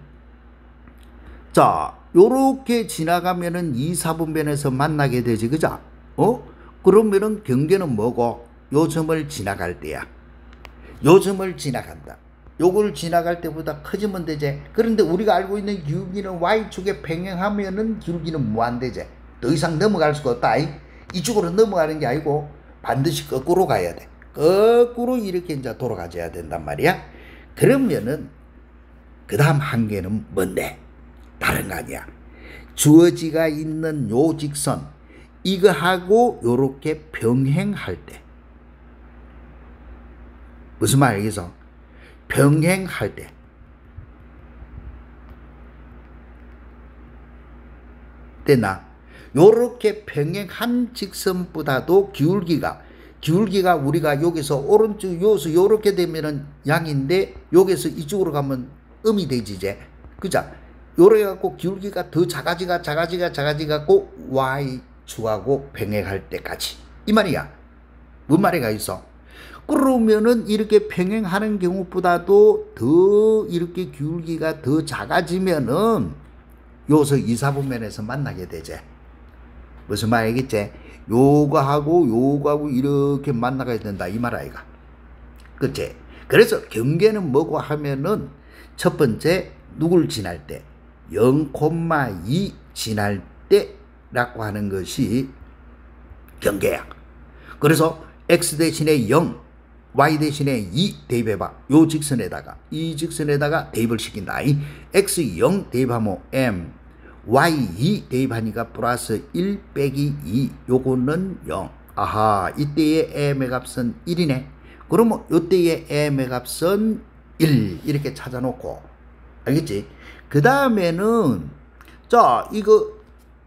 [SPEAKER 1] 자 요렇게 지나가면은 2, 4분면에서 만나게 되지. 그자? 그러면은 경계는 뭐고? 요 점을 지나갈 때야. 요 점을 지나간다. 요걸 지나갈 때보다 커지면 되지. 그런데 우리가 알고 있는 기울기는 y축에 평행하면은 기울기는 무한대지. 더 이상 넘어갈 수가 없다. 이쪽으로 넘어가는 게 아니고 반드시 거꾸로 가야 돼. 거꾸로 이렇게 이제 돌아가줘야 된단 말이야. 그러면은 그 다음 한계는 뭔데? 다른 거 아니야. 주어지가 있는 요 직선, 이거하고 요렇게 병행할 때. 무슨 말 알겠어? 병행할 때. 됐나? 요렇게 병행한 직선보다도 기울기가 우리가 여기서 오른쪽 요수 요렇게 되면은 양인데 여기서 이쪽으로 가면 음이 되지 이제. 그죠? 요래 갖고 기울기가 더 작아지고 y축하고 병행할 때까지. 이 말이야. 뭔 말이가 있어? 그러면은 이렇게 병행하는 경우보다도 더 이렇게 기울기가 더 작아지면은 요서 2, 4분면에서 만나게 되지. 무슨 말 알겠지? 요거하고 이렇게 만나게 된다 이 말 아이가. 그치? 그래서 경계는 뭐고 하면은 첫 번째 누굴 지날 때 0,2 지날 때라고 하는 것이 경계야. 그래서 x 대신에 0, y 대신에 2 대입해봐. 요 직선에다가 이 직선에다가 대입을 시킨다. x 0 대입하면 m, y 2 대입하니까 플러스 1 빼기 2 요거는 0. 아하, 이때의 m의 값은 1이네. 그러면 요때의 m의 값은 1 이렇게 찾아놓고, 알겠지? 그 다음에는 자 이거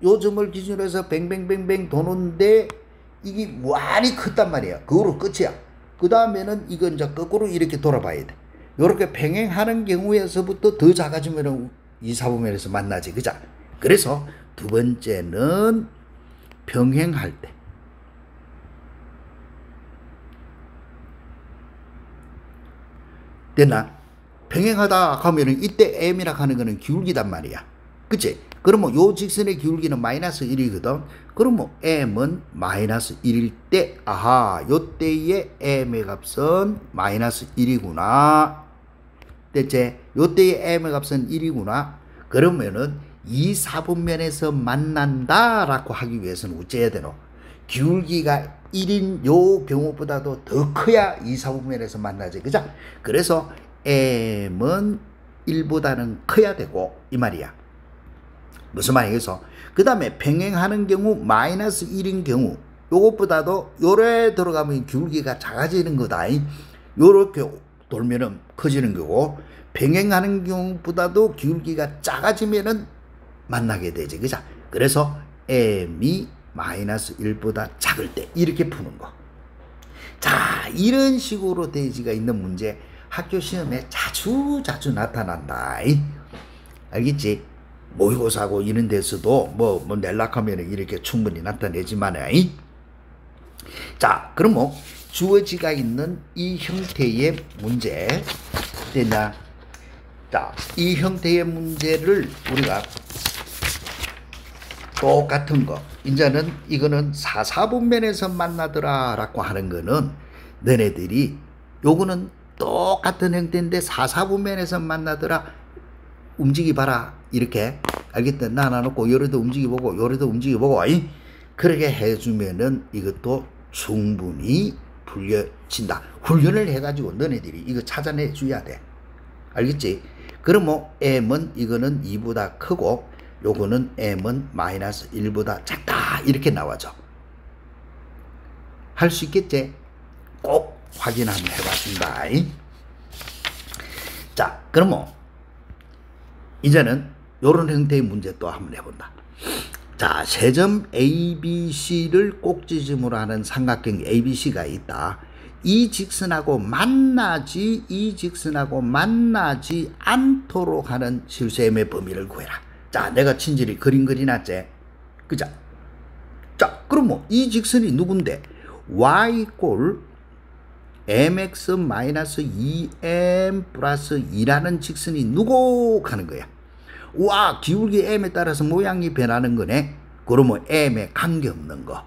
[SPEAKER 1] 요점을 기준으로 해서 뱅뱅뱅뱅 도는데 이게 무한히 컸단 말이야. 그거로 끝이야. 그 다음에는 이건 이제 거꾸로 이렇게 돌아봐야 돼. 요렇게 병행하는 경우에서부터 더 작아지면 2, 4분면에서 만나지. 그죠? 그래서 두 번째는 병행할 때. 됐나? 병행하다 하면은 이때 m이라 하는 거는 기울기단 말이야. 그치? 그러면 요 직선의 기울기는 마이너스 1이거든. 그러면 m은 마이너스 1일 때, 아하, 요때의 m의 값은 마이너스 1이구나. 됐지? 요때의 m의 값은 1이구나. 그러면은 2, 4분면에서 만난다라고 하기 위해서는 어째야 되노? 기울기가 1인 요 경우보다도 더 커야 2, 4분면에서 만나지. 그죠? 그래서 m은 1보다는 커야 되고 이 말이야. 무슨 말이겠어? 그 다음에 병행하는 경우 마이너스 1인 경우 요것보다도 요래 들어가면 기울기가 작아지는 거다. 요렇게 돌면은 커지는 거고, 병행하는 경우보다도 기울기가 작아지면은 만나게 되지. 그죠? 그래서 m이 마이너스 1보다 작을 때 이렇게 푸는 거. 자, 이런 식으로 대지가 있는 문제 학교 시험에 자주 나타난다. 알겠지? 모의고사고 이런 데서도 뭐 낼락하면 이렇게 충분히 나타내지만, 자, 그럼 뭐 주어지가 있는 이 형태의 문제 됐나? 자, 이 형태의 문제를 우리가 똑같은 거, 이제는 이거는 4, 4분면에서 만나더라 라고 하는 거는 너네들이 요거는 똑같은 형태인데 4, 4분면에서 만나더라 움직이 봐라 이렇게 알겠다. 나눠놓고 요래도 움직여보고 요래도 움직여보고 그렇게 해주면은 이것도 충분히 풀려진다. 훈련을 해가지고 너네들이 이거 찾아내 줘야 돼. 알겠지? 그럼 뭐 m은 이거는 2보다 크고 요거는 m은 마이너스 1보다 작다 이렇게 나와져. 할 수 있겠지? 꼭 확인 한번 해봤습니다. 자, 그럼 뭐 이제는 요런 형태의 문제 또 한번 해본다. 자, 세점 ABC를 꼭지점으로 하는 삼각형 ABC가 있다. 이 직선하고 만나지 않도록 하는 실수M의 범위를 구해라. 자, 내가 친절히 그림 그리놨지? 그죠? 자, 그럼 뭐 이 직선이 누군데? y 꼴 mx-2m 플러스 2라는 직선이 누구 하는 거야. 와, 기울기 m에 따라서 모양이 변하는 거네. 그러면 m에 관계없는 거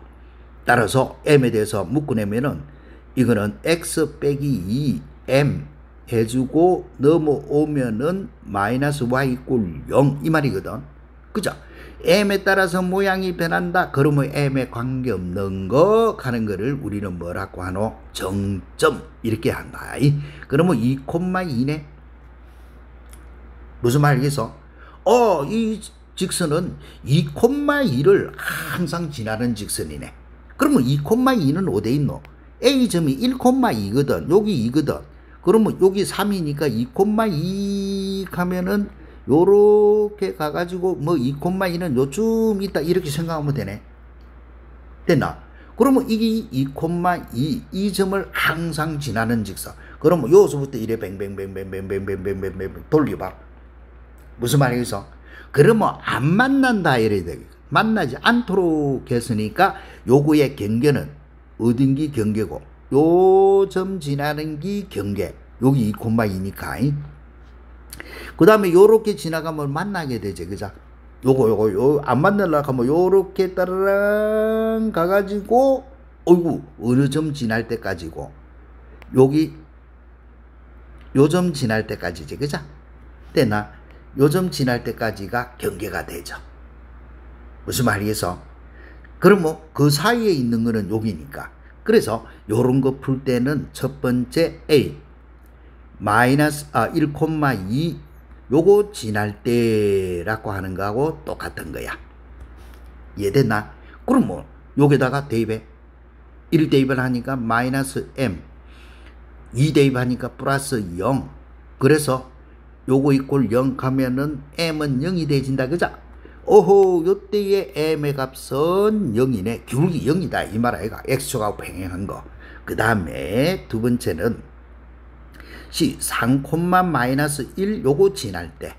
[SPEAKER 1] 따라서 m에 대해서 묶어내면은 이거는 x 빼기 2m 해주고 넘어오면은 마이너스 y 꼴 0 이 말이거든. 그죠? m에 따라서 모양이 변한다. 그러면 m에 관계없는 거 하는 거를 우리는 뭐라고 하노? 정점 이렇게 한다. 그러면 2,2네. 무슨 말이겠어? 이 직선은 2,2를 항상 지나는 직선이네. 그러면 2,2는 어디에 있노? A점이 1,2거든. 여기 2거든. 그러면 여기 3이니까 2,2 가면은 요렇게 가가지고 뭐 2,2는 요쯤 있다 이렇게 생각하면 되네. 됐나? 그러면 이게 2,2 이 점을 항상 지나는 직선. 그러면 여기서부터 이래 뱅뱅뱅뱅뱅뱅뱅뱅뱅 돌려봐. 무슨 말이겠어? 그러면 안 만난다 이래야 되겠어. 만나지 않도록 했으니까 요거의 경계는 어딘기 경계고 요 점 지나는 기 경계. 여기 2,2니까. 그 다음에 요렇게 지나가면 만나게 되지. 그죠? 요거 안 만나려고 하면 요렇게 따라랑 가가지고 어이구 어느 점 지날 때까지고 여기 요 점 지날 때까지지. 그죠? 됐나? 요 점 지날 때까지가 경계가 되죠. 무슨 말이겠어? 그러면 그 사이에 있는 거는 여기니까. 그래서 요런 거 풀 때는 첫 번째 A 마이너스 1,2 요거 지날 때라고 하는 거하고 똑같은 거야. 이해됐나? 그럼 뭐 여기다가 대입해. 1 대입을 하니까 마이너스 M 2 대입하니까 플러스 0. 그래서 요거 이꼴 0 가면은 M은 0이 되진다. 그죠? 오호 요때의 M의 값은 0이네. 기울기 0이다 이 말 아이가. X축하고 평행한 거. 그 다음에 두 번째는 C 3, 마이너스 1 요거 지날 때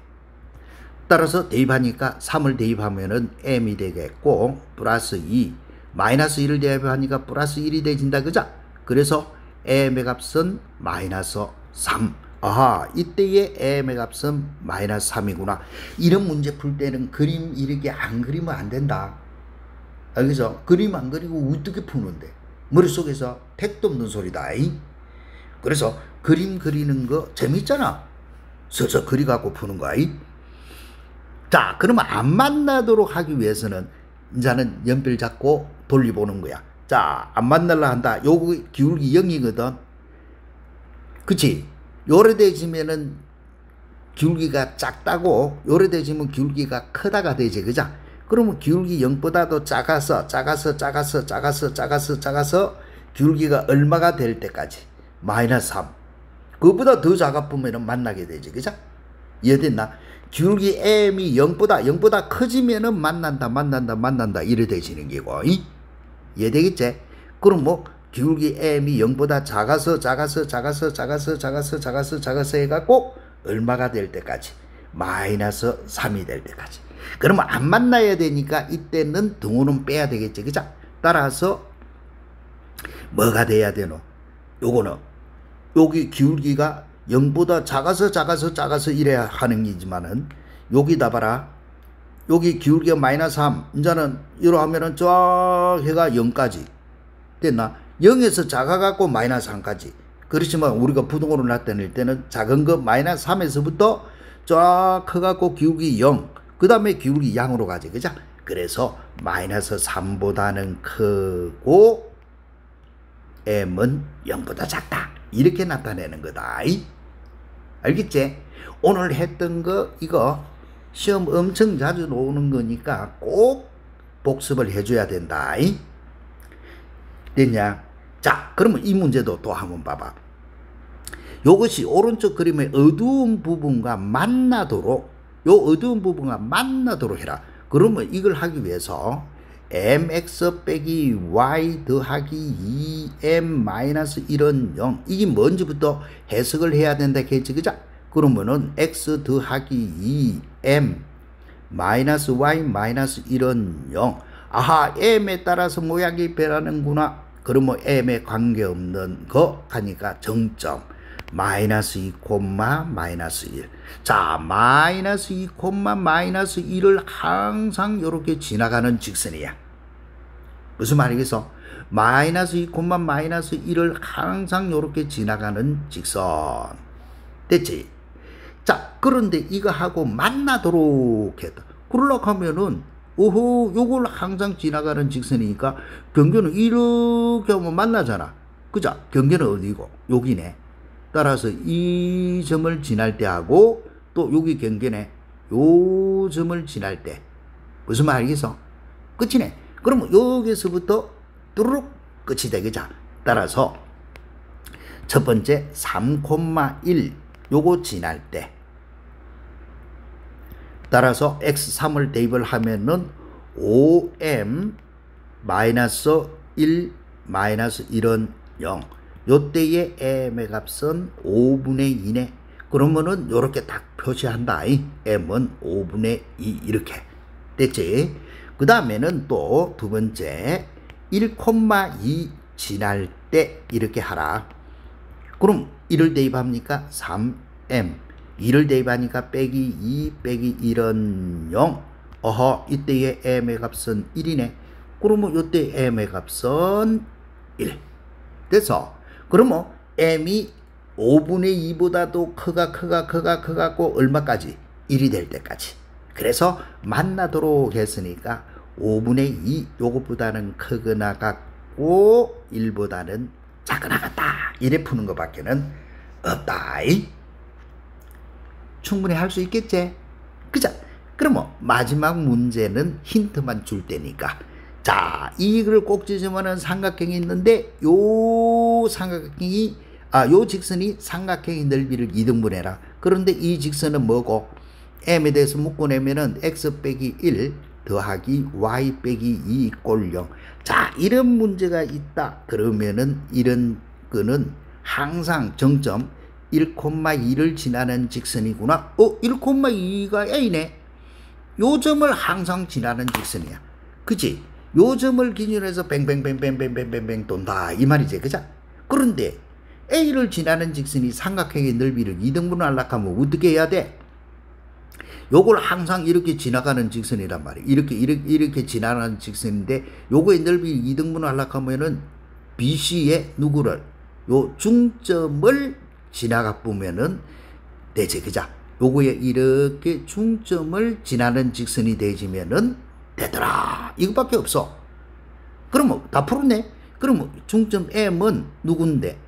[SPEAKER 1] 따라서 대입하니까 3을 대입하면은 M이 되겠고 플러스 2 마이너스 1을 대입하니까 플러스 1이 되진다. 그죠? 그래서 M의 값은 마이너스 3. 아하 이때의 M의 값은 마이너스 3이구나. 이런 문제 풀 때는 그림 이렇게 안 그리면 안 된다. 알겠어? 그림 안 그리고 어떻게 푸는데 머릿속에서 택도 없는 소리다. 그래서 그림 그리는 거 재밌잖아. 서서 그리갖고 푸는 거야. 자 그러면 안 만나도록 하기 위해서는 이제는 연필 잡고 돌려보는 거야. 자 안 만날라 한다. 요거 기울기 0이거든. 그치? 요래되지면은 기울기가 작다고 요래되지면 기울기가 크다가 되지. 그죠? 그러면 기울기 0보다도 작아서 기울기가 얼마가 될 때까지 마이너스 3 그거보다 더 작아보면 만나게 되지. 그죠? 이해됐나? 기울기 M이 0보다 커지면은 만난다 이래 되시는 게고. 이해되겠지? 그럼 뭐 기울기 M이 0보다 작아서 해갖고 얼마가 될 때까지 마이너스 3이 될 때까지. 그러면 안 만나야 되니까 이때는 등호는 빼야 되겠지. 그죠? 따라서 뭐가 돼야 되노? 요거는 여기 기울기가 0보다 작아서 이래야 하는 거지만은 여기다 봐라. 여기 기울기가 마이너스 3 이제는 이러 하면은 쫙 해가 0까지 됐나? 0에서 작아갖고 마이너스 3까지. 그렇지만 우리가 부등호를 나타낼 때는 작은 거 마이너스 3에서부터 쫙 커갖고 기울기 0 그 다음에 기울기 양으로 가지. 그죠? 그래서 마이너스 3보다는 크고 M은 0보다 작다 이렇게 나타내는 거다. 알겠지? 오늘 했던 거 이거 시험 엄청 자주 나오는 거니까 꼭 복습을 해줘야 된다. 됐냐? 자 그러면 이 문제도 또 한번 봐봐. 요것이 오른쪽 그림의 어두운 부분과 만나도록 해라. 그러면 이걸 하기 위해서 mx 빼기 y 더하기 2m 마이너스 1은 0 이게 뭔지부터 해석을 해야 된다 했지. 그죠? 그러면은 x 더하기 2m 마이너스 y 마이너스 1은 0 아하 m에 따라서 모양이 변하는구나. 그러면 m에 관계없는 거 하니까 정점 마이너스 2, 마이너스 1. 자, 마이너스 2, 마이너스 1을 항상 이렇게 지나가는 직선이야. 무슨 말이겠어? 마이너스 2, 마이너스 1을 항상 이렇게 지나가는 직선. 됐지? 자, 그런데 이거 하고 만나도록 했다. 그러려고 하면은, 오호, 요걸 항상 지나가는 직선이니까 경계는 이렇게 하면 만나잖아. 그죠? 경계는 어디고? 여기네. 따라서 이 점을 지날 때 하고 또 여기 경계네. 요 점을 지날 때 무슨 말 알겠어? 끝이네. 그러면 여기서부터 뚜루룩 끝이 되겠죠. 따라서 첫 번째 3,1 요거 지날 때 따라서 x3을 대입을 하면은 5m 마이너스 1 마이너스 1은 0. 요때의 m의 값은 5분의 2네. 그러면은 요렇게 딱 표시한다. m은 5분의 2 이렇게 됐지. 그 다음에는 또 두 번째 1,2 지날 때 이렇게 하라. 그럼 1을 대입합니까? 3m 2를 대입하니까 빼기 2 빼기 1은 0. 어허, 이때의 m의 값은 1이네. 그러면 이때 m의 값은 1. 됐어. 그러면 m이 5분의 2보다도 크고 얼마까지? 1이 될 때까지. 그래서 만나도록 했으니까 5분의 2 요것보다는 크거나 같고 1보다는 작거나 같다. 이래 푸는 것밖에는 없다. 충분히 할 수 있겠지? 그죠? 그러면 마지막 문제는 힌트만 줄 테니까. 자, 이걸 꼭 지으면은 삼각형이 있는데 요 삼각형이 요 직선이 삼각형의 넓이를 2등분해라. 그런데 이 직선은 뭐고? m에 대해서 묶어내면은 x 빼기 1 더하기 y 빼기 2 꼴 0. 자, 이런 문제가 있다. 그러면은 이런 거는 항상 정점 1,2를 지나는 직선이구나. 1,2가 A네. 요 점을 항상 지나는 직선이야. 그치? 요 점을 기준으로 해서 뱅뱅뱅뱅뱅뱅뱅뱅 돈다. 이 말이지. 그죠? 그런데 A를 지나는 직선이 삼각형의 넓이를 2등분 하려고 하면 어떻게 해야 돼? 요걸 항상 이렇게 지나가는 직선이란 말이야. 이렇게 지나가는 직선인데 요거의 넓이 2등분 하려고 하면은 BC의 누구를? 요 중점을 지나가 보면은 되지. 그자? 요거에 이렇게 중점을 지나는 직선이 되지면은 되더라. 이거밖에 없어. 그러면 다 풀었네. 그러면 중점 M은 누군데?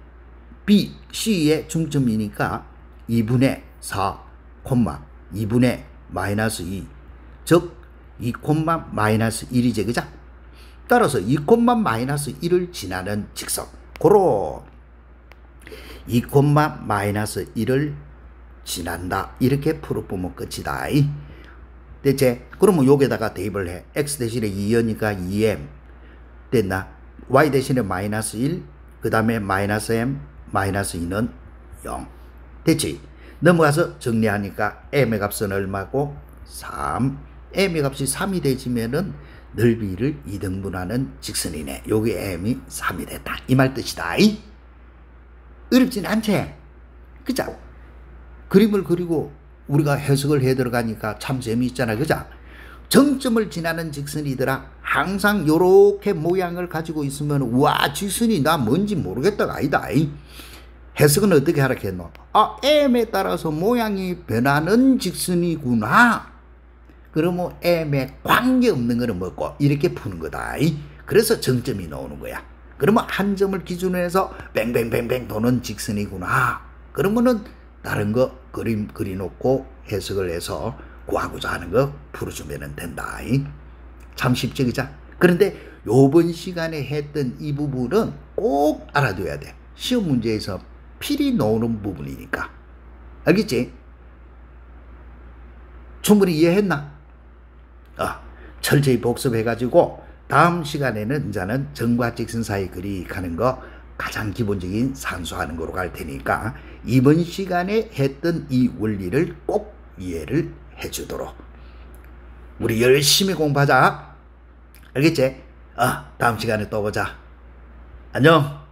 [SPEAKER 1] B, C의 중점이니까 2분의 4, 2분의 마이너스 2. 즉, 2, 마이너스 1이지. 그자? 따라서 2, 마이너스 1을 지나는 직선. 고로 2, 마이너스 1을 지난다. 이렇게 풀어보면 끝이다. 됐지? 그러면 여기다가 대입을 해. x 대신에 2여니까 2m 됐나? y 대신에 마이너스 1, 그 다음에 마이너스 m, 마이너스 2는 0. 됐지? 넘어가서 정리하니까 m의 값은 얼마고? 3. m의 값이 3이 되지면은 넓이를 2등분하는 직선이네. 여기 m이 3이 됐다. 이 말 뜻이다. 어렵진 않지? 그죠? 그림을 그리고 우리가 해석을 해 들어가니까 참 재미있잖아. 그죠? 정점을 지나는 직선이더라. 항상 요렇게 모양을 가지고 있으면 와, 직선이 나 뭔지 모르겠다가 아니다. 해석은 어떻게 하라 했노? m에 따라서 모양이 변하는 직선이구나. 그러면 m에 관계없는 거는 뭐고? 이렇게 푸는 거다. 그래서 정점이 나오는 거야. 그러면 한 점을 기준으로 해서 뱅뱅뱅뱅 도는 직선이구나. 그러면은 다른 거 그림 그려놓고 해석을 해서 구하고자 하는 거 풀어주면 된다. 참 쉽죠, 그죠? 그런데 요번 시간에 했던 이 부분은 꼭 알아둬야 돼. 시험 문제에서 필히 나오는 부분이니까. 알겠지? 충분히 이해했나? 철저히 복습해가지고 다음 시간에는 이제는 점과 직선 사이 그리 가는 거 가장 기본적인 산수하는 거로 갈 테니까 이번 시간에 했던 이 원리를 꼭 이해를 해주도록 우리 열심히 공부하자. 알겠지? 다음 시간에 또 보자. 안녕.